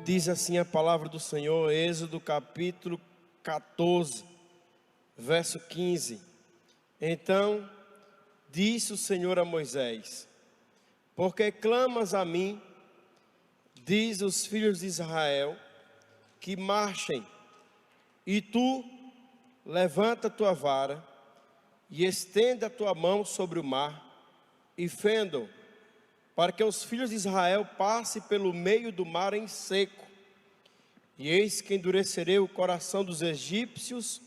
Diz assim a palavra do Senhor, Êxodo capítulo 14, verso 15. Então disse o Senhor a Moisés: porque clamas a mim, diz os filhos de Israel, que marchem, e tu levanta a tua vara, e estenda a tua mão sobre o mar, e fenda-o, para que os filhos de Israel passem pelo meio do mar em seco. E eis que endurecerei o coração dos egípcios,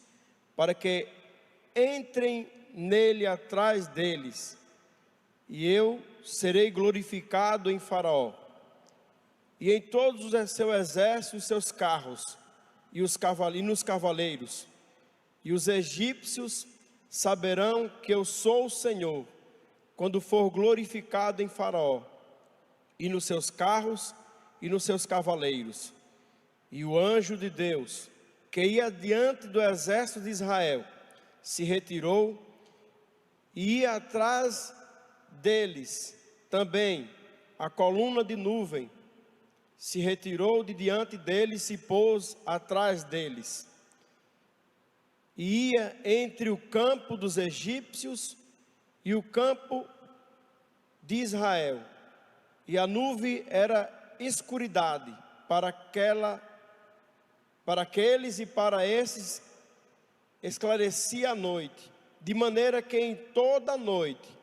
para que entrem nele atrás deles, e eu serei glorificado em Faraó, e em todos os seu exército e seus carros, e nos cavaleiros, e os egípcios saberão que eu sou o Senhor, quando for glorificado em Faraó, e nos seus carros, e nos seus cavaleiros. E o anjo de Deus, que ia diante do exército de Israel, se retirou, e ia atrás deles também a coluna de nuvem, se retirou de diante deles, se pôs atrás deles, e ia entre o campo dos egípcios e o campo de Israel, e a nuvem era escuridade para aqueles e para esses esclarecia a noite, de maneira que em toda a noite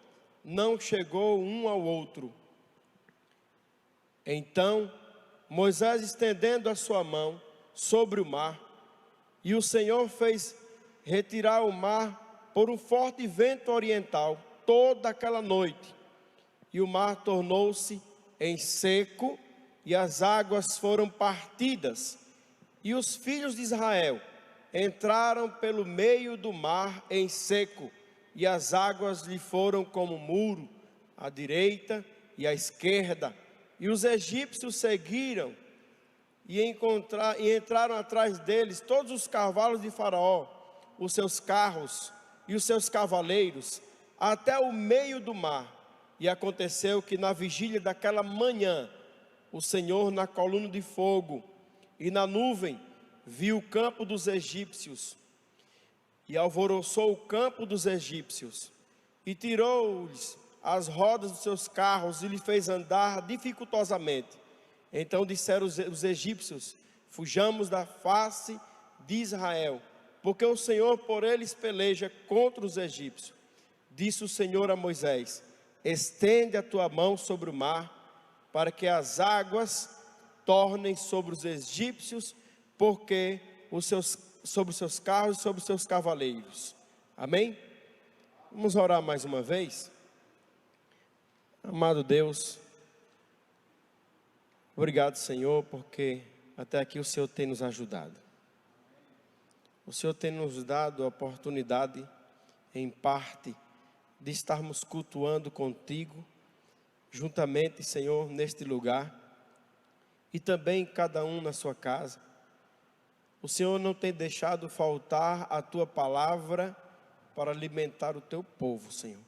não chegou um ao outro. Então Moisés, estendendo a sua mão sobre o mar, e o Senhor fez retirar o mar por um forte vento oriental toda aquela noite, e o mar tornou-se em seco, e as águas foram partidas, e os filhos de Israel entraram pelo meio do mar em seco, e as águas lhe foram como muro, à direita e à esquerda. E os egípcios seguiram e entraram atrás deles todos os cavalos de Faraó, os seus carros e os seus cavaleiros, até o meio do mar. E aconteceu que na vigília daquela manhã, o Senhor na coluna de fogo e na nuvem viu o campo dos egípcios, e alvoroçou o campo dos egípcios, e tirou-lhes as rodas dos seus carros, e lhe fez andar dificultosamente. Então disseram os egípcios: fujamos da face de Israel, porque o Senhor por eles peleja contra os egípcios. Disse o Senhor a Moisés: estende a tua mão sobre o mar, para que as águas tornem sobre os egípcios, porque sobre os seus carros e sobre os seus cavaleiros. Amém? Vamos orar mais uma vez. Amado Deus, obrigado, Senhor, porque até aqui o Senhor tem nos ajudado. O Senhor tem nos dado a oportunidade, em parte, de estarmos cultuando contigo, juntamente, Senhor, neste lugar, e também cada um na sua casa. O Senhor não tem deixado faltar a tua palavra para alimentar o teu povo, Senhor.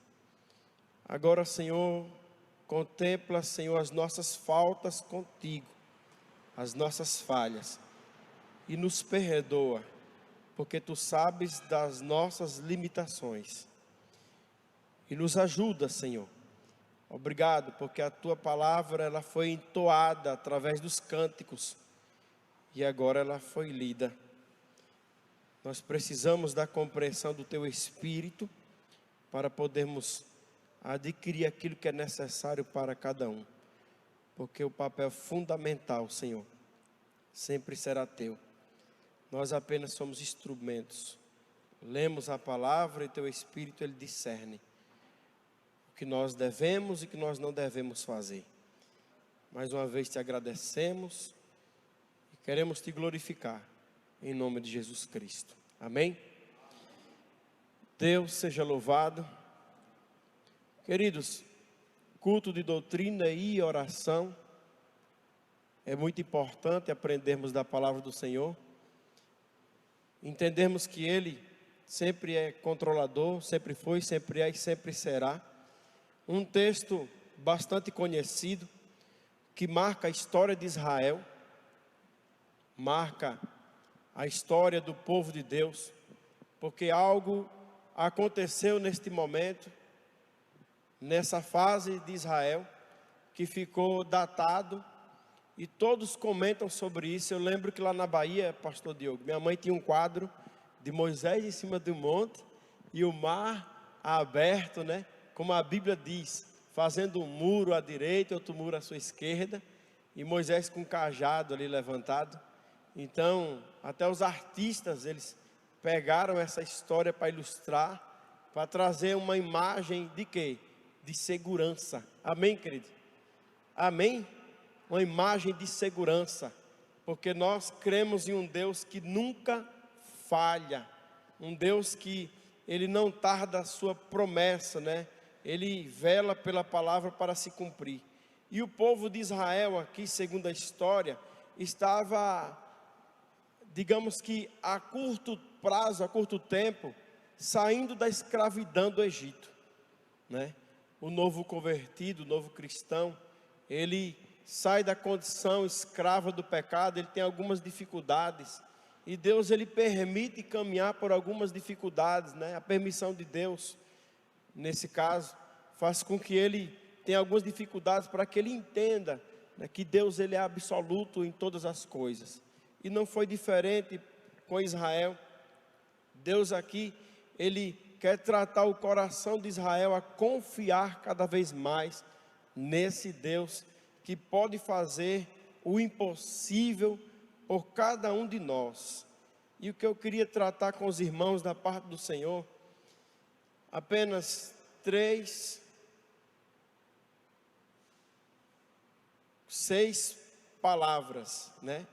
Agora, Senhor, contempla, Senhor, as nossas faltas contigo, as nossas falhas, e nos perdoa, porque tu sabes das nossas limitações, e nos ajuda, Senhor. Obrigado, porque a tua palavra ela foi entoada através dos cânticos, e agora ela foi lida. Nós precisamos da compreensão do teu Espírito, para podermos adquirir aquilo que é necessário para cada um, porque o papel fundamental, Senhor, sempre será teu. Nós apenas somos instrumentos. Lemos a palavra e teu Espírito ele discerne o que nós devemos e o que nós não devemos fazer. Mais uma vez te agradecemos e queremos te glorificar em nome de Jesus Cristo. Amém? Deus seja louvado. Queridos, culto de doutrina e oração é muito importante aprendermos da palavra do Senhor, entendermos que Ele sempre é controlador, sempre foi, sempre é e sempre será. Um texto bastante conhecido, que marca a história de Israel, marca a história do povo de Deus, porque algo aconteceu neste momento, nessa fase de Israel, que ficou datado, e todos comentam sobre isso. Eu lembro que lá na Bahia, pastor Diogo, minha mãe tinha um quadro de Moisés em cima do monte, e o mar aberto, né? Como a Bíblia diz, fazendo um muro à direita, outro muro à sua esquerda, e Moisés com um cajado ali levantado. Então, até os artistas, eles pegaram essa história para ilustrar, para trazer uma imagem de quê? De segurança. Amém, querido? Amém? Uma imagem de segurança, porque nós cremos em um Deus que nunca falha, um Deus que Ele não tarda a sua promessa, né? Ele vela pela palavra para se cumprir. E o povo de Israel aqui, segundo a história, estava, digamos que a curto prazo, a curto tempo, saindo da escravidão do Egito, né? O novo convertido, o novo cristão, ele sai da condição escrava do pecado, ele tem algumas dificuldades, e Deus, ele permite caminhar por algumas dificuldades, né? A permissão de Deus, nesse caso, faz com que ele tenha algumas dificuldades, para que ele entenda, né, que Deus, ele é absoluto em todas as coisas. E não foi diferente com Israel. Deus aqui, ele quer tratar o coração de Israel a confiar cada vez mais nesse Deus que pode fazer o impossível por cada um de nós. E o que eu queria tratar com os irmãos da parte do Senhor, apenas 6 palavras, né?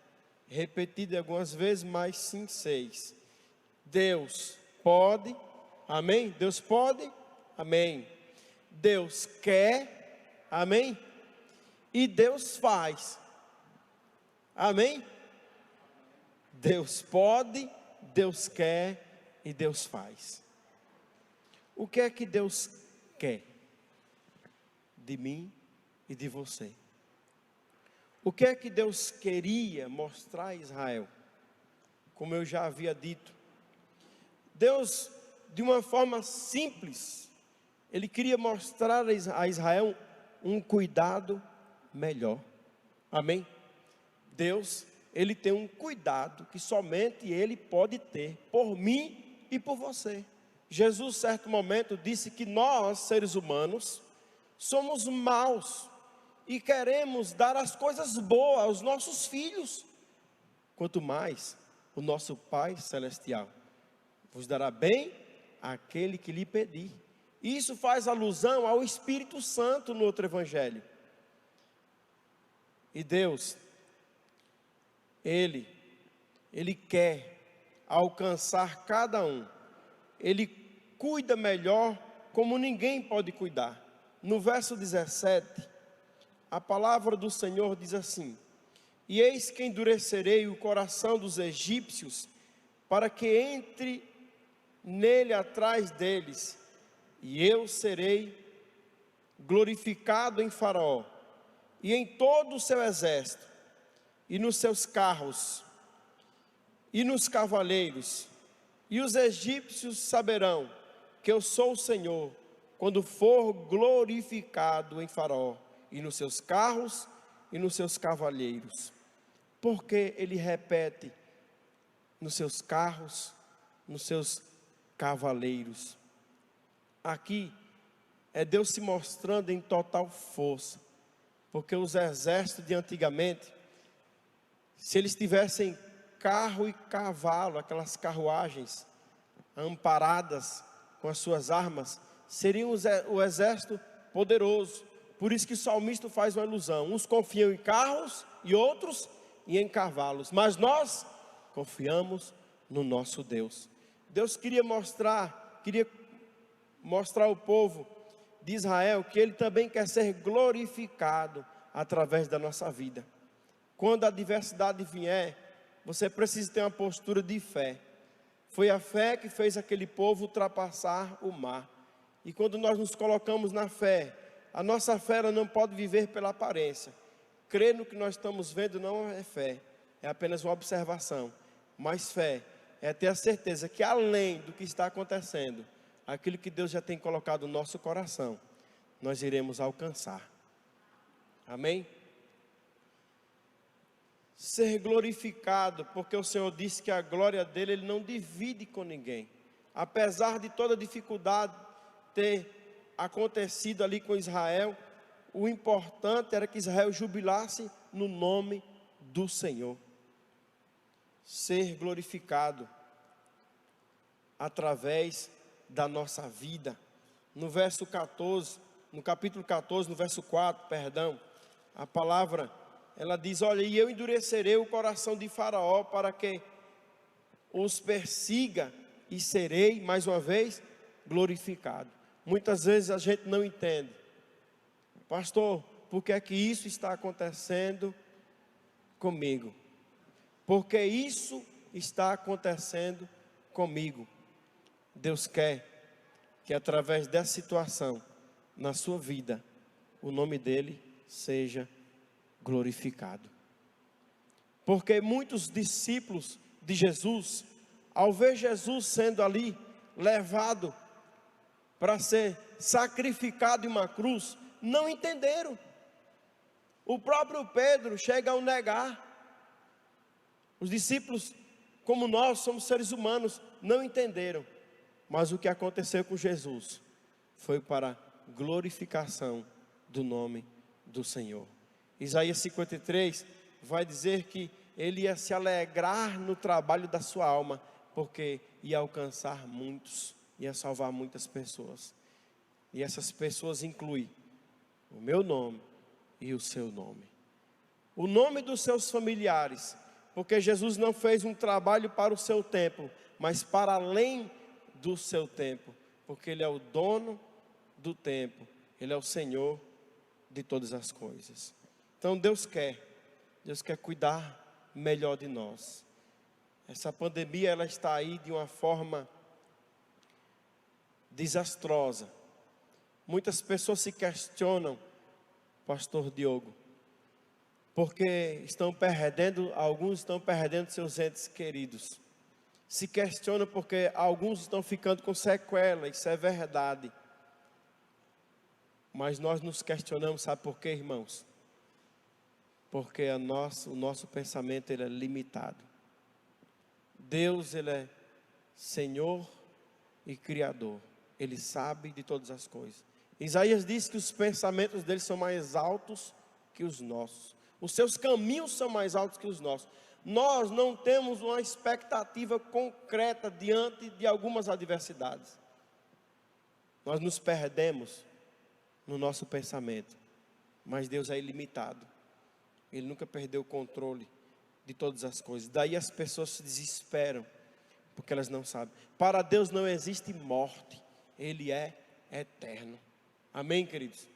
Repetidas algumas vezes, mas sim 6. Deus pode, amém? Deus pode, amém. Deus quer, amém? E Deus faz, amém? Deus pode, Deus quer e Deus faz. O que é que Deus quer de mim e de você? O que é que Deus queria mostrar a Israel? Como eu já havia dito, Deus, de uma forma simples, Ele queria mostrar a Israel um cuidado melhor. Amém? Deus, Ele tem um cuidado que somente Ele pode ter por mim e por você. Jesus, certo momento, disse que nós, seres humanos, somos maus e queremos dar as coisas boas aos nossos filhos, quanto mais o nosso Pai Celestial vos dará bem aquele que lhe pedir. Isso faz alusão ao Espírito Santo no outro evangelho. E Deus, Ele quer alcançar cada um. Ele cuida melhor como ninguém pode cuidar. No verso 17, a palavra do Senhor diz assim: e eis que endurecerei o coração dos egípcios, para que entre nele atrás deles, e eu serei glorificado em Faraó, e em todo o seu exército, e nos seus carros, e nos cavaleiros, e os egípcios saberão que eu sou o Senhor, quando for glorificado em Faraó, e nos seus carros, e nos seus cavaleiros. Porque ele repete, nos seus carros, nos seus cavaleiros. Aqui é Deus se mostrando em total força, porque os exércitos de antigamente, se eles tivessem carro e cavalo, aquelas carruagens amparadas com as suas armas, seriam o exército poderoso. Por isso que o salmista faz uma ilusão: uns confiam em carros e outros em cavalos, mas nós confiamos no nosso Deus. Deus queria mostrar ao povo de Israel que Ele também quer ser glorificado através da nossa vida. Quando a adversidade vier, você precisa ter uma postura de fé. Foi a fé que fez aquele povo ultrapassar o mar. E quando nós nos colocamos na fé, a nossa fé ela não pode viver pela aparência. Crer no que nós estamos vendo não é fé, é apenas uma observação. Mas fé é ter a certeza que além do que está acontecendo, aquilo que Deus já tem colocado no nosso coração, nós iremos alcançar. Amém? Ser glorificado, porque o Senhor disse que a glória dele Ele não divide com ninguém. Apesar de toda dificuldade ter acontecido ali com Israel, o importante era que Israel jubilasse no nome do Senhor. Ser glorificado através da nossa vida. No verso 14, no capítulo 14, no verso 4, perdão, a palavra, ela diz: olha, e eu endurecerei o coração de Faraó para que os persiga e serei, mais uma vez, glorificado. Muitas vezes a gente não entende. Pastor, por que é que isso está acontecendo comigo? Porque isso está acontecendo comigo. Deus quer que através dessa situação, na sua vida, o nome dele seja glorificado. Porque muitos discípulos de Jesus, ao ver Jesus sendo ali levado para ser sacrificado em uma cruz, não entenderam. O próprio Pedro chega a o negar. Os discípulos, como nós somos seres humanos, não entenderam. Mas o que aconteceu com Jesus foi para a glorificação do nome do Senhor. Isaías 53 vai dizer que ele ia se alegrar no trabalho da sua alma, porque ia alcançar muitos, ia salvar muitas pessoas. E essas pessoas incluem o meu nome e o seu nome. O nome dos seus familiares, porque Jesus não fez um trabalho para o seu tempo, mas para além do seu tempo, porque Ele é o dono do tempo, Ele é o Senhor de todas as coisas. Então Deus quer cuidar melhor de nós. Essa pandemia, ela está aí de uma forma desastrosa. Muitas pessoas se questionam, pastor Diogo, porque alguns estão perdendo seus entes queridos. Se questionam porque alguns estão ficando com sequela, isso é verdade. Mas nós nos questionamos, sabe por quê, irmãos? Porque o nosso pensamento ele é limitado. Deus, Ele é Senhor e Criador. Ele sabe de todas as coisas. Isaías diz que os pensamentos dele são mais altos que os nossos. Os seus caminhos são mais altos que os nossos. Nós não temos uma expectativa concreta diante de algumas adversidades. Nós nos perdemos no nosso pensamento. Mas Deus é ilimitado. Ele nunca perdeu o controle de todas as coisas. Daí as pessoas se desesperam, porque elas não sabem. Para Deus não existe morte. Ele é eterno. Amém, queridos?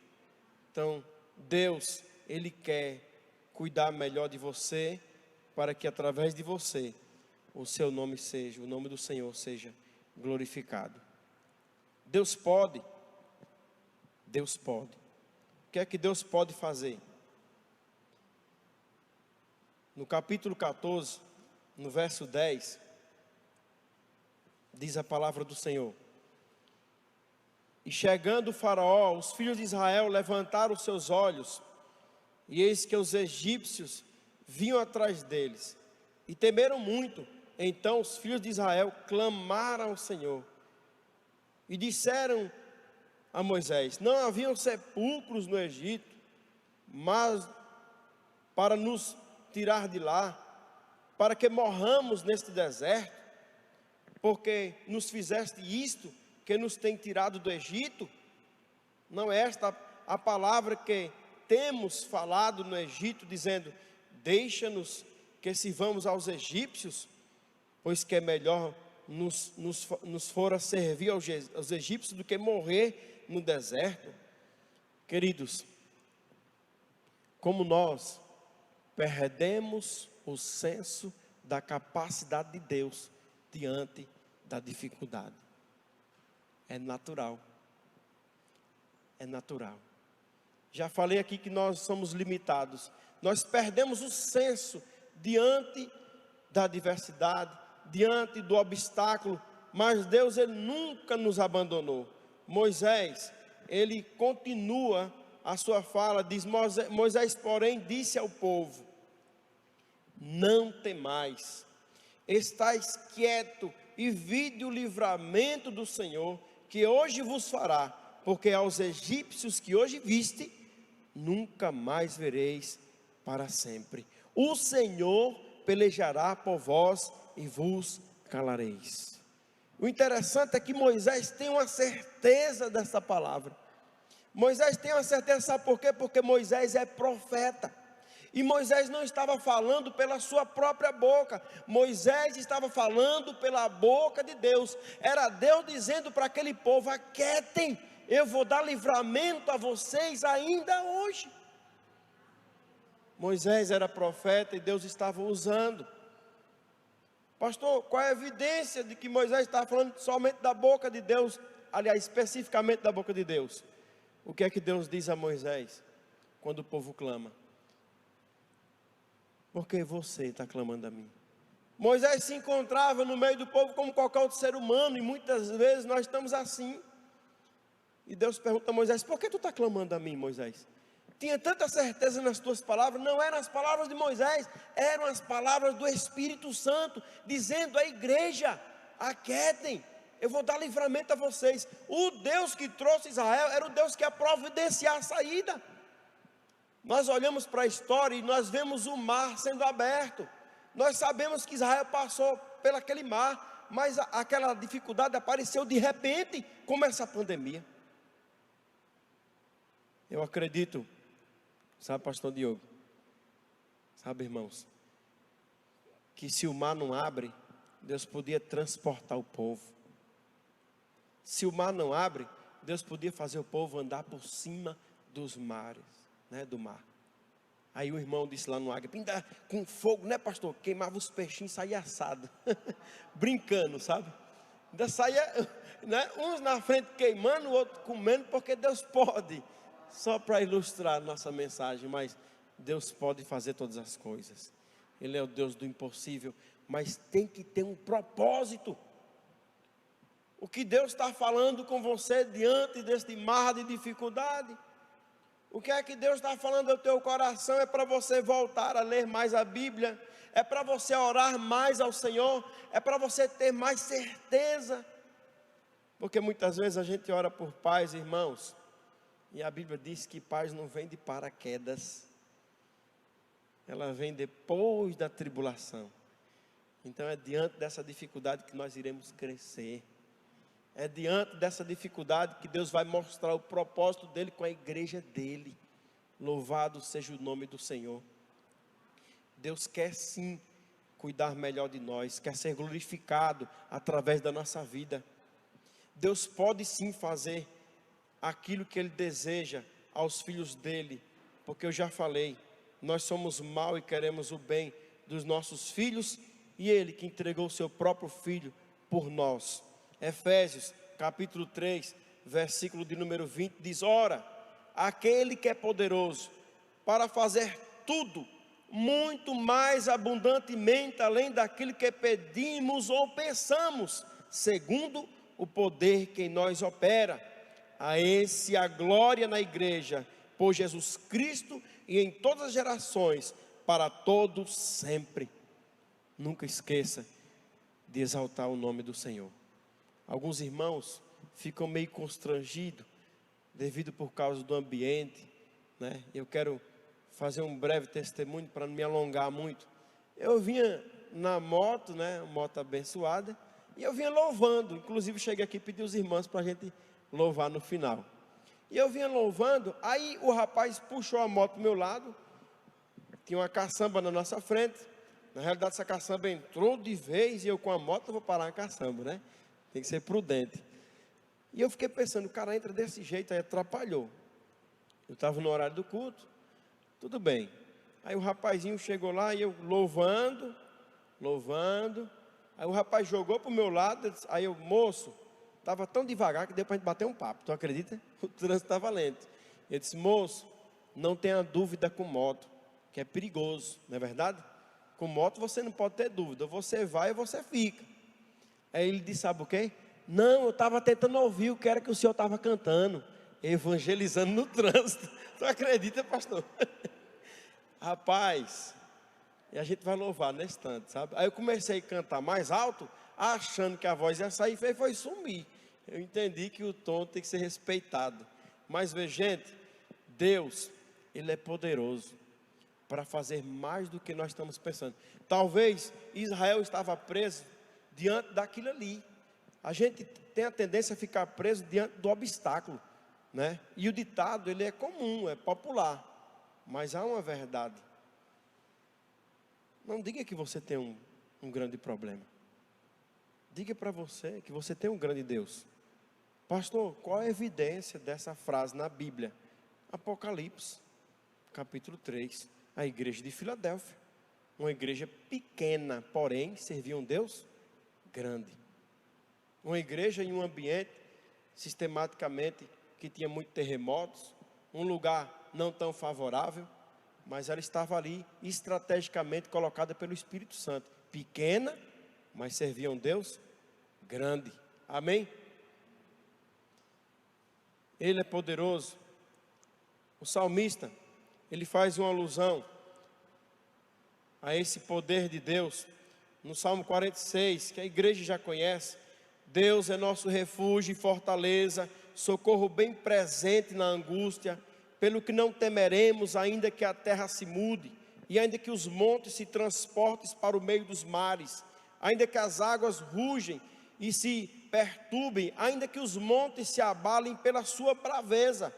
Então, Deus, Ele quer cuidar melhor de você, para que através de você, o nome do Senhor seja glorificado. Deus pode. O que é que Deus pode fazer? No capítulo 14, no verso 10, diz a palavra do Senhor: e chegando o Faraó, os filhos de Israel levantaram os seus olhos, e eis que os egípcios vinham atrás deles, e temeram muito. Então os filhos de Israel clamaram ao Senhor, e disseram a Moisés: não haviam sepulcros no Egito, mas para nos tirar de lá, para que morramos neste deserto, porque nos fizeste isto, que nos tem tirado do Egito? Não é esta a palavra que temos falado no Egito, dizendo: deixa-nos que sirvamos aos egípcios, pois que é melhor nos fora servir aos egípcios do que morrer no deserto. Queridos, como nós perdemos o senso da capacidade de Deus diante da dificuldade. É natural. É natural. Já falei aqui que nós somos limitados. Nós perdemos o senso diante da adversidade, diante do obstáculo, mas Deus, Ele nunca nos abandonou. Moisés, ele continua a sua fala, diz: Moisés, porém, disse ao povo: não temais, estais quieto e vide o livramento do Senhor, que hoje vos fará, porque aos egípcios que hoje viste, nunca mais vereis para sempre. O Senhor pelejará por vós e vos calareis. O interessante é que Moisés tem uma certeza dessa palavra. Moisés tem uma certeza, sabe por quê? Porque Moisés é profeta. E Moisés não estava falando pela sua própria boca, Moisés estava falando pela boca de Deus. Era Deus dizendo para aquele povo: aquietem, eu vou dar livramento a vocês ainda hoje. Moisés era profeta e Deus estava usando. Pastor, qual é a evidência de que Moisés estava falando somente da boca de Deus? Aliás, especificamente da boca de Deus. O que é que Deus diz a Moisés quando o povo clama? Porque você está clamando a mim. Moisés se encontrava no meio do povo como qualquer outro ser humano, e muitas vezes nós estamos assim. E Deus pergunta a Moisés: por que tu está clamando a mim, Moisés? Tinha tanta certeza nas tuas palavras. Não eram as palavras de Moisés, eram as palavras do Espírito Santo, dizendo à igreja: aquietem, eu vou dar livramento a vocês. O Deus que trouxe Israel era o Deus que ia providenciar a saída. Nós olhamos para a história e nós vemos o mar sendo aberto. Nós sabemos que Israel passou pelaquele mar, mas aquela dificuldade apareceu de repente, como essa pandemia. Eu acredito, sabe, pastor Diogo, sabe, irmãos, que se o mar não abre, Deus podia transportar o povo. Se o mar não abre, Deus podia fazer o povo andar por cima dos mares, do mar. Aí o irmão disse lá no Acre: ainda com fogo, né, pastor? Queimava os peixinhos e saía assado. Brincando, sabe? Ainda saía, uns na frente queimando, o outro comendo, porque Deus pode. Só para ilustrar nossa mensagem, mas Deus pode fazer todas as coisas. Ele é o Deus do impossível, mas tem que ter um propósito. O que Deus está falando com você diante deste mar de dificuldade? O que é que Deus está falando ao teu coração? É para você voltar a ler mais a Bíblia, é para você orar mais ao Senhor, é para você ter mais certeza. Porque muitas vezes a gente ora por paz, irmãos, e a Bíblia diz que paz não vem de paraquedas, ela vem depois da tribulação. Então é diante dessa dificuldade que nós iremos crescer. É diante dessa dificuldade que Deus vai mostrar o propósito dele com a igreja dele. Louvado seja o nome do Senhor. Deus quer sim cuidar melhor de nós, quer ser glorificado através da nossa vida. Deus pode sim fazer aquilo que Ele deseja aos filhos dele, porque eu já falei, nós somos mau e queremos o bem dos nossos filhos, e Ele que entregou o seu próprio Filho por nós. Efésios capítulo 3, versículo de número 20, diz: ora, aquele que é poderoso para fazer tudo, muito mais abundantemente, além daquilo que pedimos ou pensamos, segundo o poder que em nós opera. A esse a glória na igreja, por Jesus Cristo e em todas as gerações, para todos sempre. Nunca esqueça de exaltar o nome do Senhor. Alguns irmãos ficam meio constrangidos, devido por causa do ambiente, Eu quero fazer um breve testemunho para não me alongar muito. Eu vinha na moto, moto abençoada, e eu vinha louvando. Inclusive cheguei aqui e pedi os irmãos para a gente louvar no final. E eu vinha louvando, aí o rapaz puxou a moto do meu lado, tinha uma caçamba na nossa frente. Na realidade essa caçamba entrou de vez, e eu com a moto vou parar a caçamba, Tem que ser prudente. E eu fiquei pensando, o cara entra desse jeito, aí atrapalhou. Eu estava no horário do culto, tudo bem. Aí o rapazinho chegou lá, e eu louvando, aí o rapaz jogou para o meu lado, aí eu: moço, estava tão devagar que deu para a gente bater um papo, tu acredita? O trânsito estava lento. Eu disse: moço, não tenha dúvida com moto, que é perigoso, não é verdade? Com moto você não pode ter dúvida, ou você vai ou você fica. Aí ele disse, sabe o quê? Não, eu estava tentando ouvir o que era que o senhor estava cantando, evangelizando no trânsito. Tu acredita, pastor? Rapaz, e a gente vai louvar nesse tanto, sabe? Aí eu comecei a cantar mais alto, achando que a voz ia sair, foi sumir. Eu entendi que o tom tem que ser respeitado. Mas veja, gente, Deus, Ele é poderoso para fazer mais do que nós estamos pensando. Talvez Israel estava preso diante daquilo ali. A gente tem a tendência a ficar preso diante do obstáculo, né? E o ditado, ele é comum, é popular, mas há uma verdade. Não diga que você tem um grande problema. Diga para você que você tem um grande Deus. Pastor, qual é a evidência dessa frase na Bíblia? Apocalipse, capítulo 3, a igreja de Filadélfia. Uma igreja pequena, porém, servia um Deus grande. Uma igreja em um ambiente, sistematicamente, que tinha muitos terremotos, um lugar não tão favorável, mas ela estava ali, estrategicamente colocada pelo Espírito Santo. Pequena, mas servia um Deus grande. Amém? Ele é poderoso. O salmista, ele faz uma alusão a esse poder de Deus, no Salmo 46, que a igreja já conhece. Deus é nosso refúgio e fortaleza, socorro bem presente na angústia, pelo que não temeremos, ainda que a terra se mude, e ainda que os montes se transportem para o meio dos mares, ainda que as águas rugem e se perturbem, ainda que os montes se abalem pela sua braveza.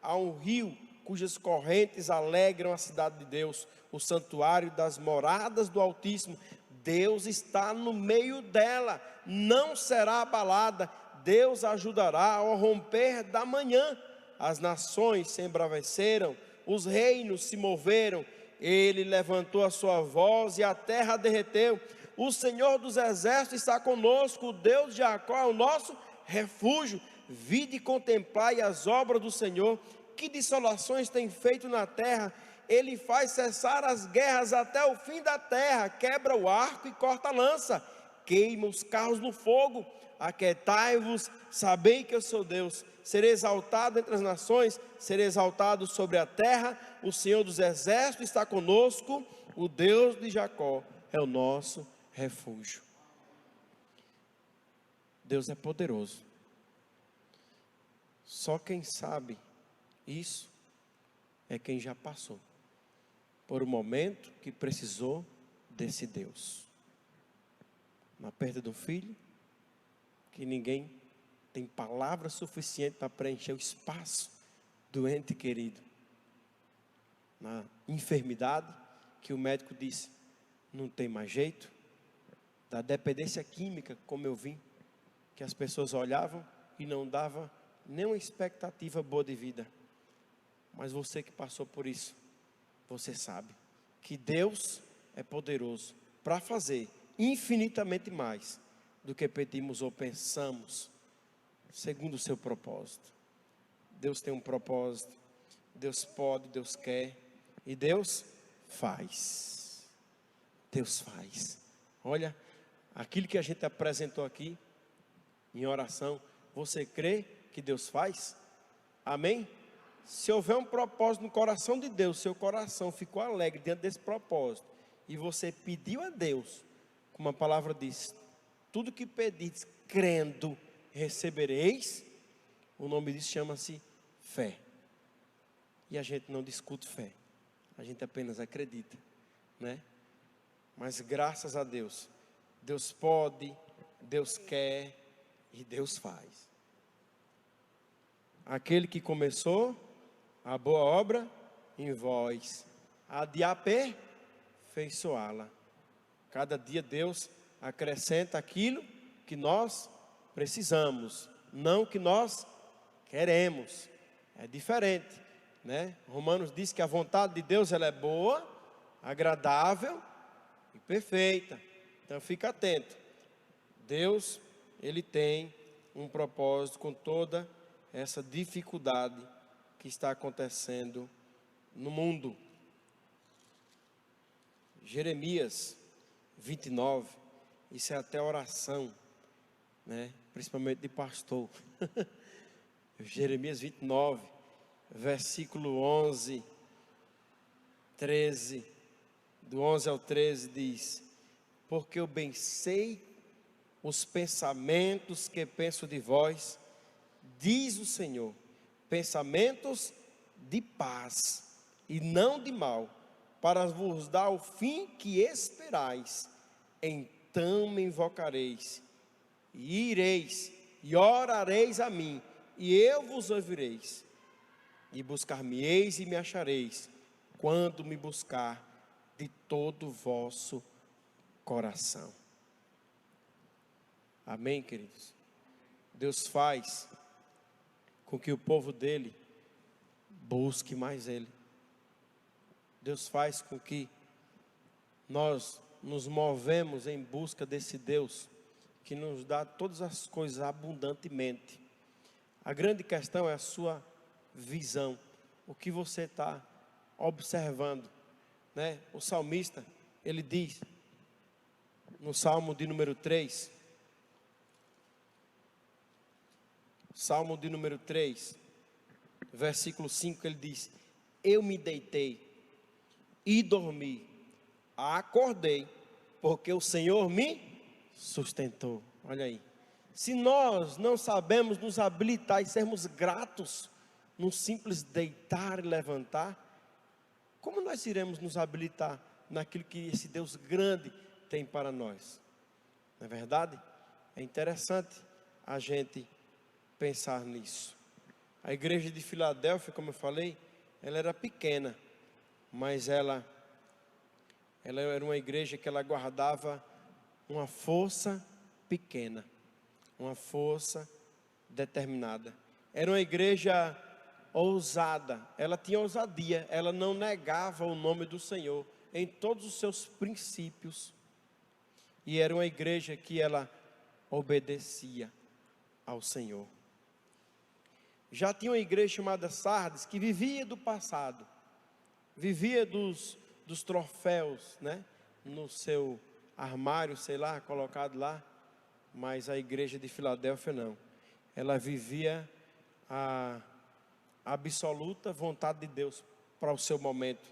Há um rio cujas correntes alegram a cidade de Deus, o santuário das moradas do Altíssimo. Deus está no meio dela, não será abalada. Deus ajudará ao romper da manhã. As nações se embraveceram, os reinos se moveram. Ele levantou a sua voz e a terra derreteu. O Senhor dos exércitos está conosco, o Deus de Jacó é o nosso refúgio. Vide e contemplai as obras do Senhor, que dissolações tem feito na terra. Ele faz cessar as guerras até o fim da terra, quebra o arco e corta a lança, queima os carros no fogo. Aquietai-vos, sabei que eu sou Deus. Serei exaltado entre as nações, serei exaltado sobre a terra. O Senhor dos exércitos está conosco, o Deus de Jacó é o nosso refúgio. Deus é poderoso. Só quem sabe isso é quem já passou por um momento que precisou desse Deus. Na perda do filho, que ninguém tem palavra suficiente para preencher o espaço do ente querido. Na enfermidade, que o médico disse, não tem mais jeito. Da dependência química, como eu vi, que as pessoas olhavam e não davam nenhuma expectativa boa de vida. Mas você que passou por isso, você sabe que Deus é poderoso para fazer infinitamente mais do que pedimos ou pensamos, segundo o seu propósito. Deus tem um propósito, Deus pode, Deus quer e Deus faz. Deus faz. Olha, aquilo que a gente apresentou aqui em oração, você crê que Deus faz? Amém? Se houver um propósito no coração de Deus, seu coração ficou alegre diante desse propósito, e você pediu a Deus, como a palavra diz, tudo que pedis crendo, recebereis. O nome disso chama-se fé. E a gente não discute fé, a gente apenas acredita, né? Mas graças a Deus, Deus pode, Deus quer e Deus faz. Aquele que começou a boa obra em vós, há de aperfeiçoá-la. Cada dia Deus acrescenta aquilo que nós precisamos, não que nós queremos. É diferente, né? Romanos diz que a vontade de Deus ela é boa, agradável e perfeita. Então fica atento. Deus, Ele tem um propósito com toda essa dificuldade que está acontecendo no mundo. Jeremias 29, isso é até oração, né? Principalmente de pastor. Jeremias 29, versículo 11, 13, do 11 ao 13 diz: porque eu bem sei os pensamentos que penso de vós, diz o Senhor, pensamentos de paz e não de mal, para vos dar o fim que esperais. Então me invocareis, e ireis, e orareis a mim, e eu vos ouvireis, e buscar-me-eis e me achareis, quando me buscar de todo o vosso coração. Amém, queridos? Deus faz com que o povo dele busque mais ele. Deus faz com que nós nos movemos em busca desse Deus que nos dá todas as coisas abundantemente. A grande questão é a sua visão, o que você está observando, né? O salmista, ele diz, no Salmo de número 3, Salmo de número 3, versículo 5, ele diz: eu me deitei e dormi, acordei, porque o Senhor me sustentou. Olha aí, se nós não sabemos nos habilitar e sermos gratos num simples deitar e levantar, como nós iremos nos habilitar naquilo que esse Deus grande tem para nós? Não é verdade? É interessante a gente pensar nisso. A igreja de Filadélfia, como eu falei, ela era pequena, mas ela era uma igreja que ela guardava uma força pequena, uma força determinada. Era uma igreja ousada, ela tinha ousadia, ela não negava o nome do Senhor em todos os seus princípios. E era uma igreja que ela obedecia ao Senhor. Já tinha uma igreja chamada Sardes, que vivia do passado, vivia dos troféus, né? No seu armário, sei lá, colocado lá. Mas a igreja de Filadélfia não. Ela vivia a absoluta vontade de Deus para o seu momento.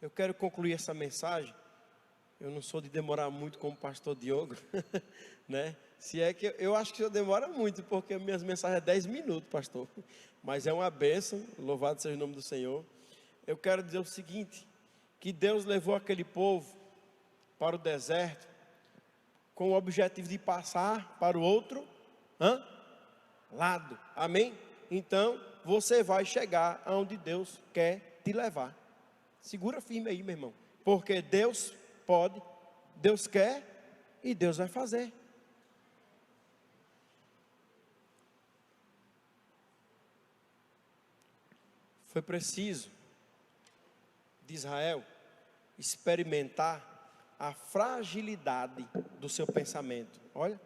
Eu quero concluir essa mensagem. Eu não sou de demorar muito como o pastor Diogo, né? Se é que eu acho que eu demoro muito, porque minhas mensagens é 10 minutos, pastor. Mas é uma bênção, louvado seja o nome do Senhor. Eu quero dizer o seguinte, que Deus levou aquele povo para o deserto com o objetivo de passar para o outro lado. Amém? Então, você vai chegar aonde Deus quer te levar. Segura firme aí, meu irmão. Porque Deus pode, Deus quer e Deus vai fazer. Foi preciso de Israel experimentar a fragilidade do seu pensamento. Olha,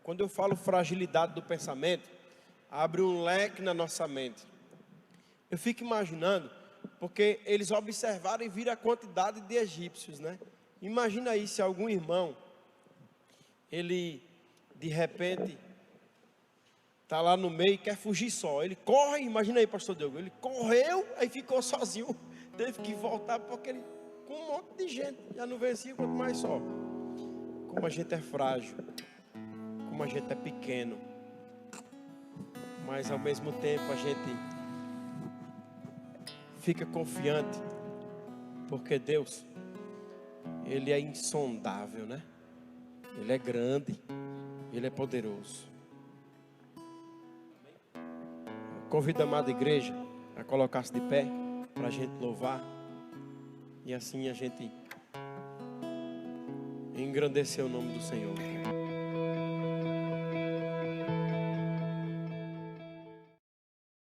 quando eu falo fragilidade do pensamento, abre um leque na nossa mente. Eu fico imaginando, porque eles observaram e viram a quantidade de egípcios, né? Imagina aí se algum irmão, ele de repente está lá no meio e quer fugir só. Ele corre, imagina aí, pastor Diogo, ele correu, aí ficou sozinho, teve que voltar porque ele, com um monte de gente, já não vencia, quanto mais só. Como a gente é frágil, como a gente é pequeno, mas ao mesmo tempo a gente fica confiante, porque Deus, Ele é insondável, né? Ele é grande, Ele é poderoso. Convido a amada igreja a colocar-se de pé para a gente louvar e assim a gente engrandecer o nome do Senhor.